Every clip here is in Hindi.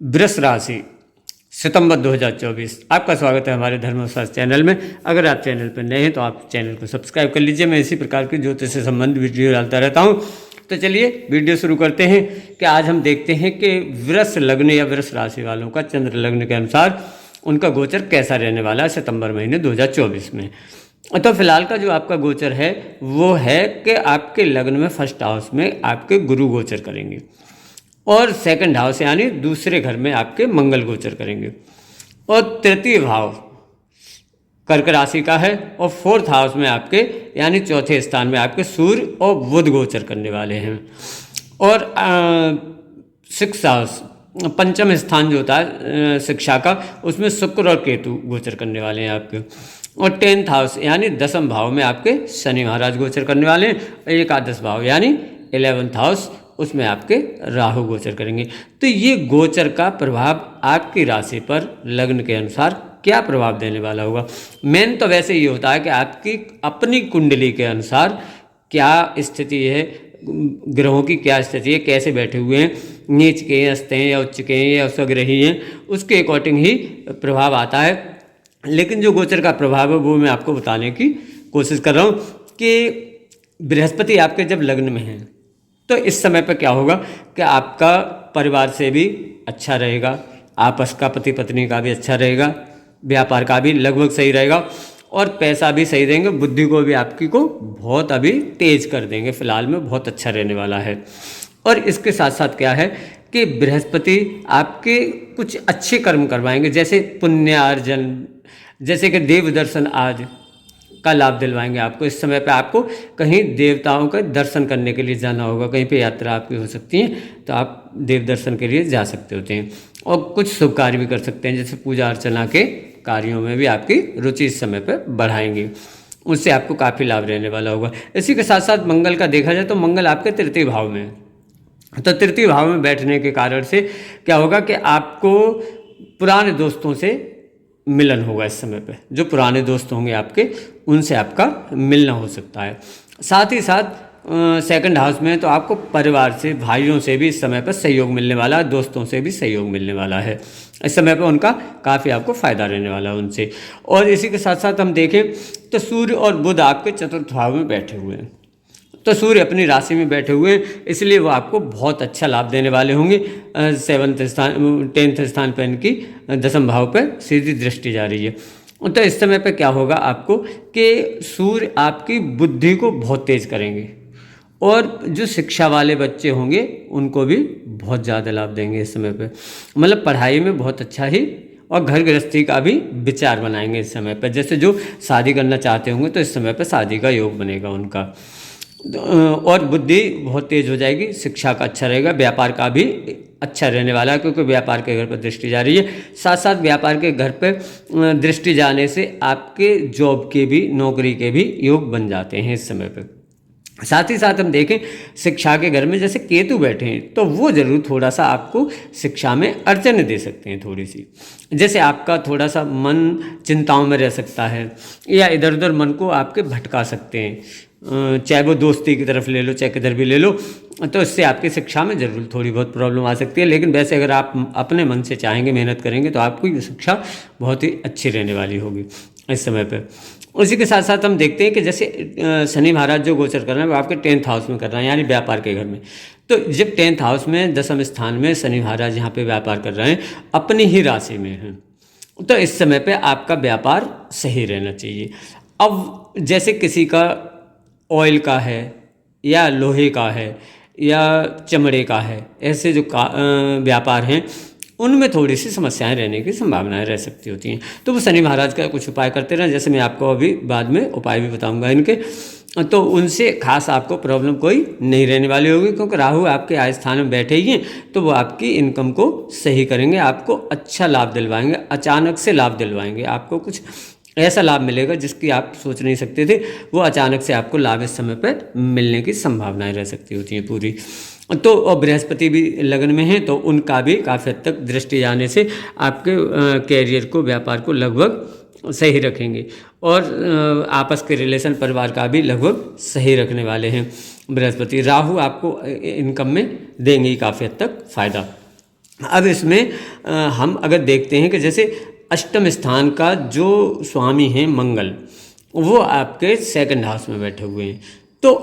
वृष राशि सितंबर 2024। आपका स्वागत है हमारे धर्मशास्त्र चैनल में। अगर आप चैनल पर नए हैं तो आप चैनल को सब्सक्राइब कर लीजिए। मैं इसी प्रकार की ज्योतिष से संबंधित वीडियो डालता रहता हूं। तो चलिए वीडियो शुरू करते हैं कि आज हम देखते हैं कि वृष लग्न या वृष राशि वालों का चंद्र लग्न के अनुसार उनका गोचर कैसा रहने वाला है सितंबर महीने 2024 में। तो फिलहाल का जो आपका गोचर है वो है कि आपके लग्न में फर्स्ट हाउस में आपके गुरु गोचर करेंगे और सेकंड हाउस यानी दूसरे घर में आपके मंगल गोचर करेंगे और तृतीय भाव कर्क राशि का है और फोर्थ हाउस में आपके यानी चौथे स्थान में आपके सूर्य और बुध गोचर करने वाले हैं। और सिक्स हाउस पंचम स्थान जो होता है शिक्षा का, उसमें शुक्र और केतु गोचर करने वाले हैं आपके। और टेंथ हाउस यानी दसम भाव में आपके शनि महाराज गोचर करने वाले हैं। एकादश भाव यानी 11th हाउस, उसमें आपके राहु गोचर करेंगे। तो ये गोचर का प्रभाव आपकी राशि पर लग्न के अनुसार क्या प्रभाव देने वाला होगा। मेन तो वैसे ये होता है कि आपकी अपनी कुंडली के अनुसार क्या स्थिति है, ग्रहों की क्या स्थिति है, कैसे बैठे हुए हैं, नीच के हैं, अस्ते हैं या उच्च के हैं या स्वग्रही हैं, उसके अकॉर्डिंग ही प्रभाव आता है। लेकिन जो गोचर का प्रभाव है वो मैं आपको बताने की कोशिश कर रहा हूँ कि बृहस्पति आपके जब लग्न में हैं तो इस समय पर क्या होगा कि आपका परिवार से भी अच्छा रहेगा, आपस का पति पत्नी का भी अच्छा रहेगा, व्यापार का भी लगभग सही रहेगा और पैसा भी सही देंगे। बुद्धि को भी आपकी को बहुत अभी तेज कर देंगे, फिलहाल में बहुत अच्छा रहने वाला है। और इसके साथ साथ क्या है कि बृहस्पति आपके कुछ अच्छे कर्म करवाएंगे, जैसे पुण्यार्जन, जैसे कि देव दर्शन आज का लाभ दिलवाएंगे आपको। इस समय पे आपको कहीं देवताओं का दर्शन करने के लिए जाना होगा, कहीं पे यात्रा आपकी हो सकती है तो आप देव दर्शन के लिए जा सकते होते हैं। और कुछ शुभ कार्य भी कर सकते हैं, जैसे पूजा अर्चना के कार्यों में भी आपकी रुचि इस समय पर बढ़ाएंगे, उससे आपको काफ़ी लाभ रहने वाला होगा। इसी के साथ साथ मंगल का देखा जाए तो मंगल आपके तृतीय भाव में है। तो तृतीय भाव में बैठने के कारण से क्या होगा कि आपको पुराने दोस्तों से मिलन होगा। इस समय पे जो पुराने दोस्त होंगे आपके, उनसे आपका मिलना हो सकता है। साथ ही साथ सेकंड हाउस में तो आपको परिवार से, भाइयों से भी इस समय पर सहयोग मिलने वाला है, दोस्तों से भी सहयोग मिलने वाला है। इस समय पर उनका काफ़ी आपको फ़ायदा रहने वाला है उनसे। और इसी के साथ साथ हम देखें तो सूर्य और बुध आपके चतुर्थ भाव में बैठे हुए हैं। तो सूर्य अपनी राशि में बैठे हुए हैं, इसलिए वो आपको बहुत अच्छा लाभ देने वाले होंगे। 10th स्थान पर इनकी दसम भाव पर सीधी दृष्टि जा रही है। तो इस समय पे क्या होगा आपको कि सूर्य आपकी बुद्धि को बहुत तेज करेंगे और जो शिक्षा वाले बच्चे होंगे उनको भी बहुत ज़्यादा लाभ देंगे इस समय पे। मतलब पढ़ाई में बहुत अच्छा ही, और घर गृहस्थी का भी विचार बनाएंगे इस समय पर। जैसे जो शादी करना चाहते होंगे तो इस समय पर शादी का योग बनेगा उनका, और बुद्धि बहुत तेज हो जाएगी। शिक्षा का अच्छा रहेगा, व्यापार का भी अच्छा रहने वाला है क्योंकि व्यापार के घर पर दृष्टि जा रही है। साथ साथ व्यापार के घर पर दृष्टि जाने से आपके जॉब के भी, नौकरी के भी योग बन जाते हैं इस समय पर। साथ ही साथ हम देखें शिक्षा के घर में जैसे केतु बैठे हैं तो वो ज़रूर थोड़ा सा आपको शिक्षा में अड़चन दे सकते हैं थोड़ी सी। जैसे आपका थोड़ा सा मन चिंताओं में रह सकता है या इधर उधर मन को आपके भटका सकते हैं, चाहे वो दोस्ती की तरफ ले लो चाहे किधर भी ले लो। तो इससे आपकी शिक्षा में ज़रूर थोड़ी बहुत प्रॉब्लम आ सकती है। लेकिन वैसे अगर आप अपने मन से चाहेंगे, मेहनत करेंगे तो आपकी शिक्षा बहुत ही अच्छी रहने वाली होगी इस समय पर। उसी के साथ साथ हम देखते हैं कि जैसे शनि महाराज जो गोचर कर रहे हैं वो आपके 10th हाउस में कर रहे हैं यानी व्यापार के घर में। तो जब 10th हाउस में दसम स्थान में शनि महाराज यहाँ पे व्यापार कर रहे हैं, अपनी ही राशि में हैं, तो इस समय पे आपका व्यापार सही रहना चाहिए। अब जैसे किसी का ऑयल का है या लोहे का है या चमड़े का है, ऐसे जो व्यापार हैं उनमें थोड़ी सी समस्याएं रहने की संभावनाएं रह सकती होती हैं। तो वो शनि महाराज का कुछ उपाय करते रहें, जैसे मैं आपको अभी बाद में उपाय भी बताऊंगा इनके। तो उनसे खास आपको प्रॉब्लम कोई नहीं रहने वाली होगी क्योंकि राहु आपके आय स्थान में बैठे ही हैं, तो वो आपकी इनकम को सही करेंगे, आपको अच्छा लाभ दिलवाएंगे, अचानक से लाभ दिलवाएंगे। आपको कुछ ऐसा लाभ मिलेगा जिसकी आप सोच नहीं सकते थे, वो अचानक से आपको लाभ इस समय पर मिलने की संभावनाएं रह सकती होती हैं पूरी। तो और बृहस्पति भी लगन में है तो उनका भी काफ़ी हद तक दृष्टि जाने से आपके कैरियर को, व्यापार को लगभग सही रखेंगे और आपस के रिलेशन, परिवार का भी लगभग सही रखने वाले हैं बृहस्पति। राहु आपको इनकम में देंगे काफ़ी हद तक फ़ायदा। अब इसमें हम अगर देखते हैं कि जैसे अष्टम स्थान का जो स्वामी हैं मंगल, वो आपके सेकंड हाउस में बैठे हुए हैं। तो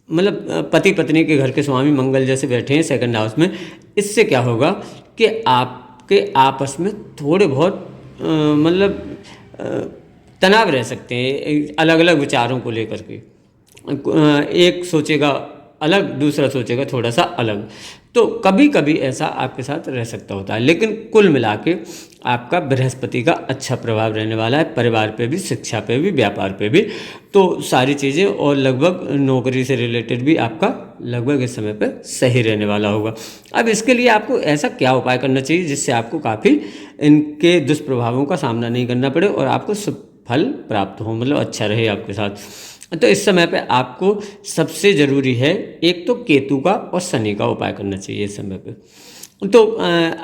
मतलब पति पत्नी के घर के स्वामी मंगल जैसे बैठे हैं सेकंड हाउस में, इससे क्या होगा कि आपके आपस में थोड़े बहुत मतलब तनाव रह सकते हैं अलग अलग विचारों को लेकर के। एक सोचेगा अलग, दूसरा सोचेगा थोड़ा सा अलग, तो कभी कभी ऐसा आपके साथ रह सकता होता है। लेकिन कुल मिला के आपका बृहस्पति का अच्छा प्रभाव रहने वाला है, परिवार पे भी, शिक्षा पे भी, व्यापार पे भी, तो सारी चीज़ें, और लगभग नौकरी से रिलेटेड भी आपका लगभग इस समय पे सही रहने वाला होगा। अब इसके लिए आपको ऐसा क्या उपाय करना चाहिए जिससे आपको काफ़ी इनके दुष्प्रभावों का सामना नहीं करना पड़े और आपको शुभ फल प्राप्त हो, मतलब अच्छा रहे आपके साथ। तो इस समय पे आपको सबसे ज़रूरी है एक तो केतु का और शनि का उपाय करना चाहिए इस समय पे। तो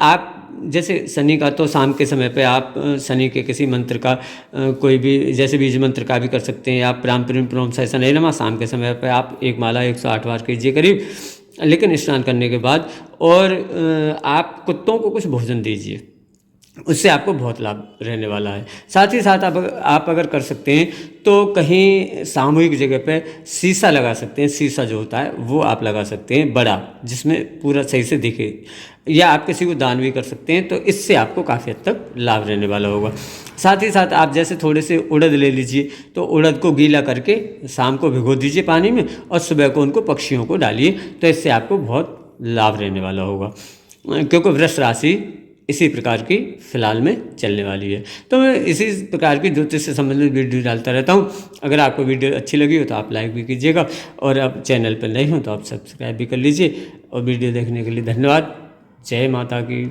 आप जैसे शनि का तो शाम के समय पे आप शनि के किसी मंत्र का कोई भी, जैसे बीज मंत्र का भी कर सकते हैं आप, राम प्रेम प्रोम सहसा नहीं नमा, शाम के समय पे आप एक माला 108 बार कीजिए करीब, लेकिन स्नान करने के बाद। और आप कुत्तों को कुछ भोजन दीजिए, उससे आपको बहुत लाभ रहने वाला है। साथ ही साथ आप अगर कर सकते हैं तो कहीं सामूहिक जगह पे शीशा लगा सकते हैं, शीशा जो होता है वो आप लगा सकते हैं बड़ा, जिसमें पूरा सही से दिखे, या आप किसी को दान भी कर सकते हैं, तो इससे आपको काफ़ी हद तक लाभ रहने वाला होगा। साथ ही साथ आप जैसे थोड़े से उड़द ले लीजिए, तो उड़द को गीला करके शाम को भिगो दीजिए पानी में, और सुबह को उनको पक्षियों को डालिए, तो इससे आपको बहुत लाभ रहने वाला होगा। क्योंकि वृष राशि इसी प्रकार की फिलहाल में चलने वाली है। तो मैं इसी प्रकार की ज्योतिष से संबंधित वीडियो डालता रहता हूँ। अगर आपको वीडियो अच्छी लगी हो तो आप लाइक भी कीजिएगा, और अब चैनल पर नए हो तो आप सब्सक्राइब भी कर लीजिए। और वीडियो देखने के लिए धन्यवाद। जय माता की।